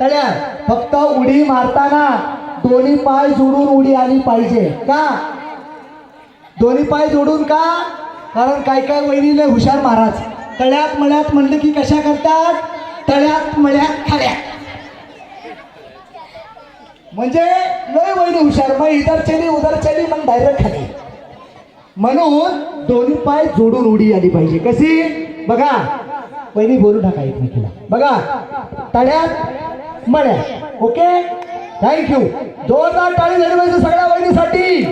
तळ्यात फक्त उडी मारताना दोन्ही पाय जोडून उडी आली पाहिजे का? दोन्ही पाय जोडून का? कारण काय काय वहिनीले हुशार महाराज तळ्यात मळ्यात म्हणलं की कशा करतात? तळ्यात मळ्यात खड्यात. म्हणजे लय वहिनी हुशार, मग इधर चली उधर चली मग डायरेक्ट खाली. म्हणून दोन्ही पाय जोडून उडी आली पाहिजे. कशी? बघा वहिनी बोलू नका एकमेकीला. बघा तळ्यात मळ्यात. Okay thank you. जोरदार टाळी झाली पाहिजे सगळ्या वहिनीसाठी.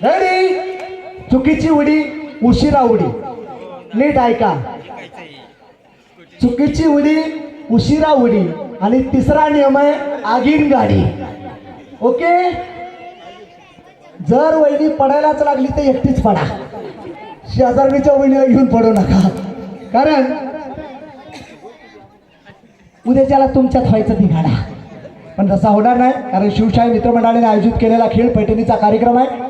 रेडी? चुकीची उडी उशिरा उडी. नीट ऐका, चुकीची उडी उशिरा उडी. आणि तिसरा नियम आहे आगीन गाडी. ओके जर वहिनी पडायलाच लागली तर एकटीच पडा. शेजारणीच्या वहिनीला घेऊन पडू नका, कारण उद्याच्याला तुमच्यात व्हायचं धिंगाणा. पण तसा होणार नाही, कारण शिवशाही मित्रमंडळाने आयोजित केलेला खेळ पैठणीचा कार्यक्रम आहे.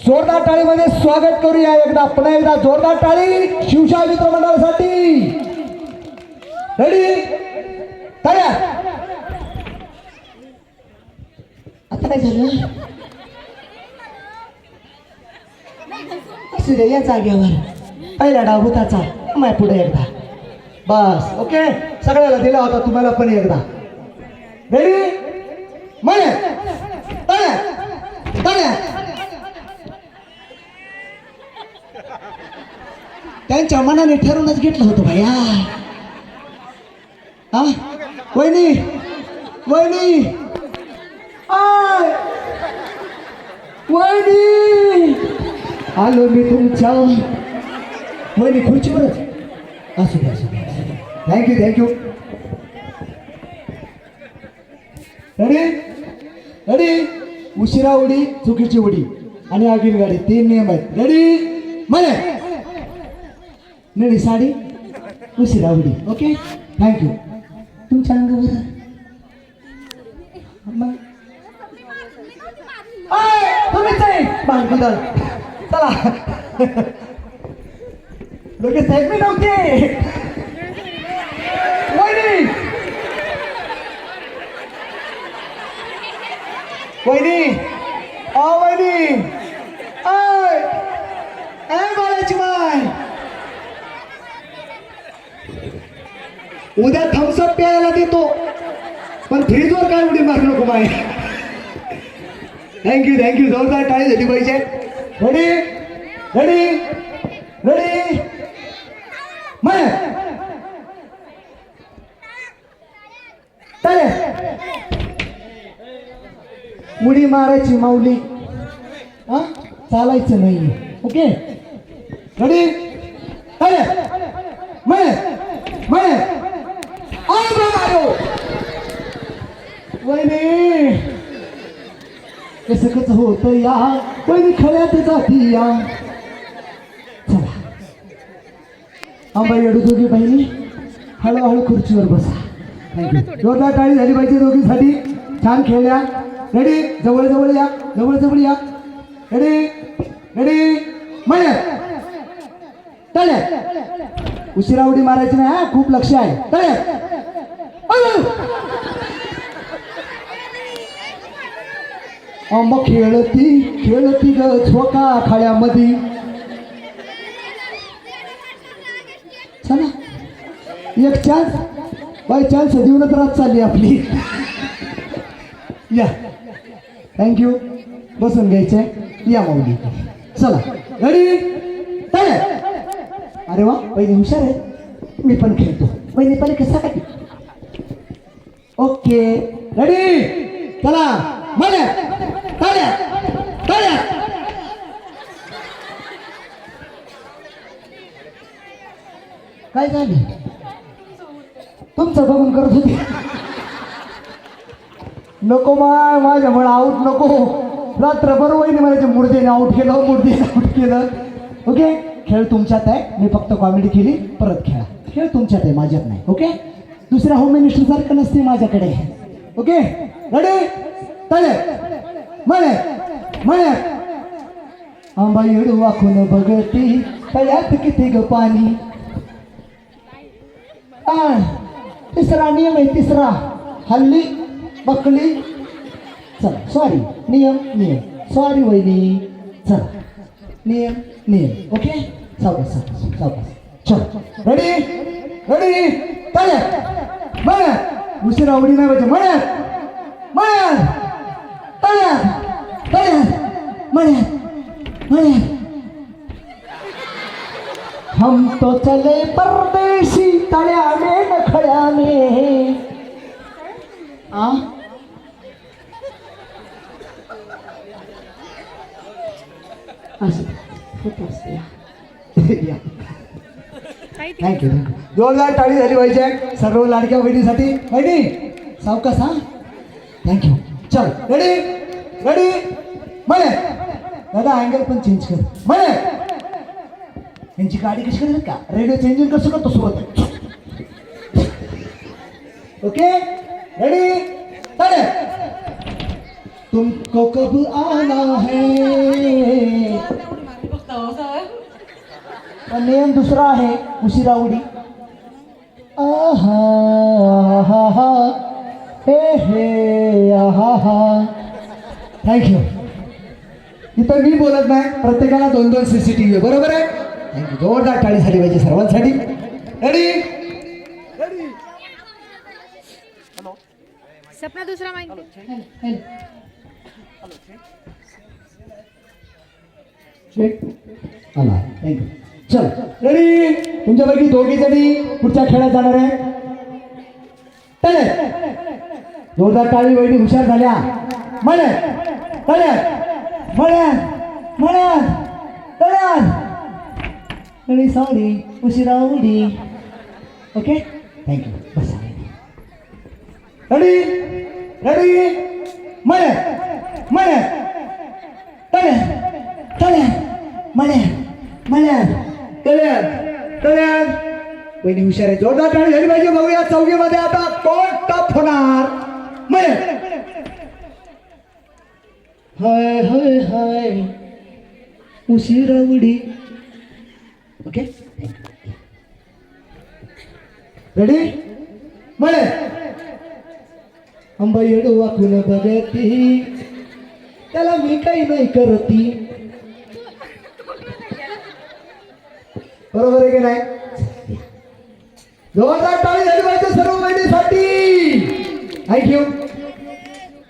जोरदार टाळीमध्ये स्वागत करूया एकदा, पुन्हा एकदा जोरदार टाळी शिवशाही मित्रमंडळासाठी. रेडी? तयार? आता काय झालं? असू दे या जागेवर. पहिला डाव भूताचा माय पुढे एकदा बस. ओके सगळ्याला दिला होता, तुम्हाला पण एकदा. रेडी? म्हणे तळ्या तळ्या. त्यांच्या मनाने ठरवूनच घेतलं होतं भैया. हा वहिनी वहिनी आय वहिनी आलो मी तुमच्या. वहिनी खुर्चीवरच असू द्या असू द्या. Thank you thank you. रेडी? रेडी? उशिरा उडी चुकीची उडी आणि आगीन गाडी, 3 नियम आहेत. रेडी? म्हणे निळी साडी उशिरा उडी. Okay thank you. तुमच्या अंगावर तुम्हीच आहे बांधकुदल. चला लगेच साहेब मी नव्हते. वहिनी वहिनी वहिनी बाळाची माय, उद्या थम्सअप प्यायला देतो, पण फ्रीजवर काय उडी मारू नको माय. Thank you thank you. जोरदार टाळी झाली पाहिजे. रेडी? रेडी? रेडी? म्हणे उडी मारायची माऊली, हा चालायचं नाही. Okay ready? म्हणे म्हणे वहिनी कसं कसं होत या वहिनी खळ्यात जाती या. चला आंबा येडू दोघी बहिणी हळूहळू खुर्चीवर बसा. थँक्यू. जोरदार टाळी झाली पाहिजे दोघींसाठी. छान खेळल्या. रेडी? जवळ जवळ या, जवळ जवळ या. रेडी? रेडी? म्हणे तळे. उशिरा उडी मारायची नाही हा, खूप लक्ष आहे. तळे आंबा खेळती खेळती ग झोका खाड्यामध्ये. चला एक चान्स बाय चान्स देऊनच रात चालली आपली. या थँक्यू. बसून घ्यायचंय. या माऊली. चला रेडी? तळे. अरे वा वहिनी हुशार आहे. मी पण खेळतो. वहिनी पण कसा काय? Okay ready? चला म्हणे तळ्या तळ्या. काय झाले? तुमचं बघून करत होते. नको माय माझ्यामुळे आऊट नको. रात्रभर वहिनी म्हणायचे मुर्देने आऊट केलं मुर्देने आऊट केलं. ओके खेळ तुमच्यात आहे. मी फक्त कॉमेडी केली. परत खेळा. खेळ तुमच्यात आहे, माझ्यात नाही. ओके दुसऱ्या होम मिनिस्टर सारखं नसते माझ्याकडे. Okay ready? तळे म्हणे म्हणे आंबा येडू वाकून बघती तळ्यात किती ग पाणी. तिसरा नियम आहे तिसरा. हल्ली बकली. चला सॉरी नियम नियम सॉरी वहिनी. चला नियम नियम. ओके सावकाश सावकाश सावकाश. चल रेडी रेडी. तयार म्हणत उशिरा उडी नाही पाहिजे. म्हणत म्हणत तयार तयार म्हणत म्हणत. हम तो चले परदेशी तळ्या में नखड्या में. आ थँक्यू. जोरदार टाळी झाली पाहिजे सर्व लाडक्या बहिणीसाठी. बहिणी सावकाश हा. थँक्यू. चल रेडी रेडी. म्हणे दादा अँगल पण चेंज कर. म्हणे यांची गाडी कशी करतात का रेडिओ चेंजिंग कसं करतो सुरुवात. ओके रेडी तडे. तुमको कब आना है. नियम दुसरा आहे उशिरा उडी. आहा हा हा हे हे आहा हा. थँक्यू. इथं मी बोलत नाही प्रत्येकाला 2-2 CCTV आहे बरोबर आहे. थँक्यू. जोरदार टाळी झाली पाहिजे सर्वांसाठी. Ready ready. सपना दुसरा माहिती. आला. थँक्यू. चल रेडी. तुमच्यापैकी दोघी जणी पुढच्या खेळात जाणार आहे. चले जोरदार टाळी. वहिनी हुशार झाल्या. म्हणे तळ्यात म्हण्यात म्हण्यात तळ्यात. रेडी सॉरी उशिरा उडी. Okay thank you. बस रेडी रेडी. म्हणे म्हणे तळ्यात तळ्यात म्हणे म्हणे तळ्यात तळ्यात. वहिनी हुशार आहे. जोरदार टाळी झाली पाहिजे. बघूया चौघीमध्ये आता कोण टप होणार. म्हणे हाय हाय हाय उशिरा उडी. Okay ready. म्हणे अंबा येडू वाकून बघती त्याला मी काही नाही करती. बरोबर आहे की नाही. जोरदार टाळी झाली पाहिजे सर्व बहिणीसाठी. थँक्यू.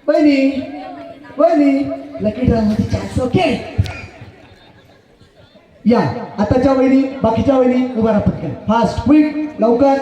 बहिणी बहिणी लकी ड्रॉ मध्ये चान्स. ओके या आताच्या वहिनी बाकीच्या वहिनी उभा राहा पटकन फास्ट क्विक लवकर.